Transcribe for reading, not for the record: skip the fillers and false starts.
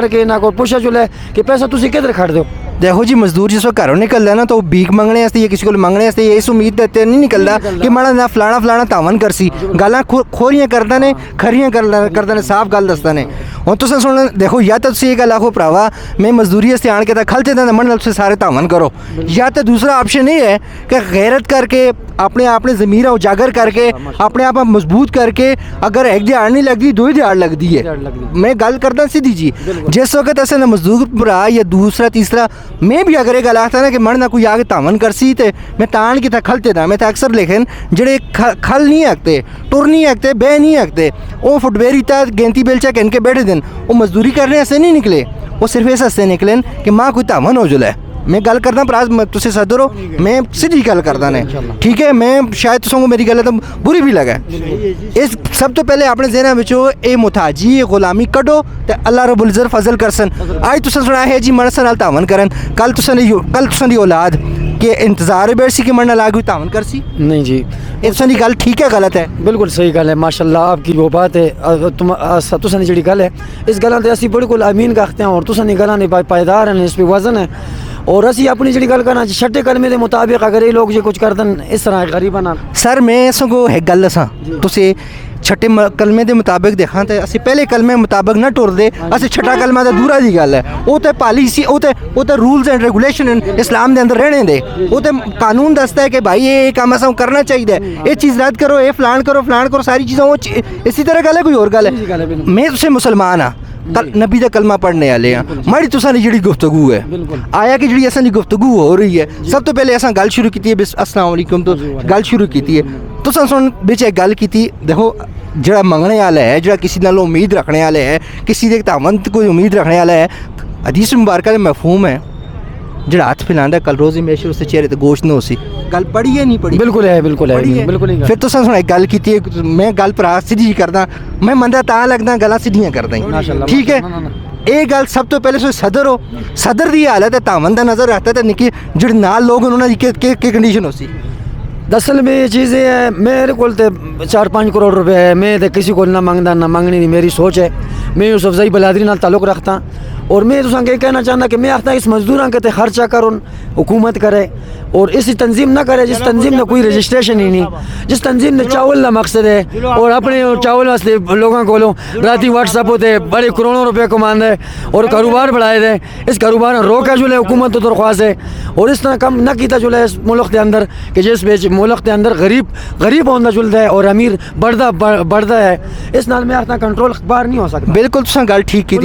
के ना को पुछा जुले कि पैसा तुसी किधर खड़ दो। देखो जी मजदूर जिस घरों निकलता है ना तो वो भीख मंगने या किसी को मंगने ये इस उम्मीद देते नहीं निकलता कि माड़ा ना फलाना फलाना तावन करसी गल्लां खोरियां करदा ने खरियां करदा ने साफ गल दसदा ने। हुण तुसें सुन देखो या तो तुसीं ये गल आखो भरावा मैं मजदूरी आस्ते आन के तां खलते तां मन तुसीं सारे तावन करो, या तो दूसरा ऑप्शन ये है कि गैरत करके अपने ज़मीर उजागर करके अपने आप मजबूत करके अगर एक दिहाड़ नहीं लगती दो ही दिहाड़ लगती है। मैं गल करदा सीधी जी जिस वक्त असें ना मजदूर भरा या दूसरा तीसरा मैं भी अगर ये गल आखता ना कि मन ना कोई आके तावन करसी ते मैं तान की था खलते था मैं तो अक्सर लेकिन जेड़े खल नहीं हकते टुर नहीं हकते बह नहीं हकते वो फुटवेयर इतना गेंती बेलचा कहन के बैठे दिन वो मजदूरी करने से नहीं निकले, वो सिर्फ इस हस्ते निकले कि माँ कोई तावन हो जुला है। मैं गल करदा भरा तुसीं सदरो मैं सीधी गल करदा ने ठीक है। मैं शायद तुसां को मेरी गल तो बुरी भी लगे इस सब तो पहले अपने ज़हन विचों ये मुताजी ये गुलामी कड्डो ते अल्लाह रब्बुल इज़्ज़त फजल करसन। अज तुसें सुना है जी मनसा नाल तावन करन कल तुसां दी औलाद के इंतजार बैठ सी कि मन नाल कोई तावन करसी नहीं जी ये तुसां दी गल ठीक है गलत है? बिल्कुल सही गल है माशाल्लाह आपकी वो बात है। तुसां दी जेड़ी गल है इस गल्लां ते असीं बिल्कुल अमीन करते हैं और तुसां दी गल्लां ने पायदार हैं इस पे वजन है और असी अपनी जी गल करना छठे कलमे के मुताबिक अगर ये लोग जो कुछ करदन इस तरह गरीबा नाल सर मैं सगों एक गल दसां तुसीं छठे कलमे के मुताबिक देखा तो असी पहले कलमे मुताबिक ना टुरदे असी छठा कलमा तो दूरा की गल है वो तो पॉलिसी वो तो रूल्स एंड रेगुलेशन इस्लाम के अंदर रहने दे वो तो कानून दसता है कि भाई ये काम असा करना चाहिए ये चीज़ रद्द करो ये फलान करो सारी चीज़ों वो इसी तरह गल है कोई और गल है। मैं तुसे मुसलमान हाँ कल नबी का कलमा पढ़ने वाले हैं माड़ी तुसां दी जिहड़ी गुफ्तगू है आया कि जिहड़ी असां दी गुफ्तगू हो रही है सब तो पहले असां गल शुरू की है अस्सलाम वालेकुम तो गल शुरू की है तुसां सुन बिच एक गल की देखो जिहड़ा मंगने वाला है जिहड़ा किसी नाल उम्मीद रखने वाला है किसी दे तावन कोई उम्मीद रखने वाला है हदीस मुबारक का मफहूम है जिहड़ा हाथ फैलांदा कल रोज़ी मेशर उसके चेहरे ते गोश्त न होसी गल पढ़ी है नहीं पढ़ी बिल्कुल है बिल्कुल फिर तुसां सुना गल की मैं गल भरा सीधी करदा मैं मंदा तां लगदा गल्लां सीधियां करदा ठीक है। ये गल सब तो पहले सदर हो सदर की हालत है तावन का नज़र रखता है निक्के जिहड़े नाल लोग उन्होंने की कंडीशन हो सी दरअसल में ये चीज़ है मेरे को 4-5 करोड़ रुपए है मैं तो किसी को ना मंगदा ना मंगनी नहीं मेरी सोच है मैं यूसुफ ज़ई बलादरी नाल ताल्लुक़ रखता और मैं तुसां के कहना चाहता कि मैं आखता इस मजदूर के ते खर्चा करो हुकूमत करे और इसी तंजीम ना करे जिस तंजीम ने कोई रजिस्ट्रेशन ही नहीं जिस तंजीम ने चावल का मकसद है और अपने चावल वास्ते लोगों को राती व्हाट्सअप होते बड़े करोड़ों रुपये कमांदा है और कारोबार बढ़ाए दे इस कारोबार में रोका जुले हुकूमत तो दरख्वास्त है और इस तरह कम ना किया जुले इस मुल्क के अंदर कि जिस बेच मुल्क के अंदर गरीब होंदा जुलदा है और अमीर बढ़ता है इस नाल में आखता कंट्रोल बाहर नहीं हो सकता। बिल्कुल तुसां गल ठीक की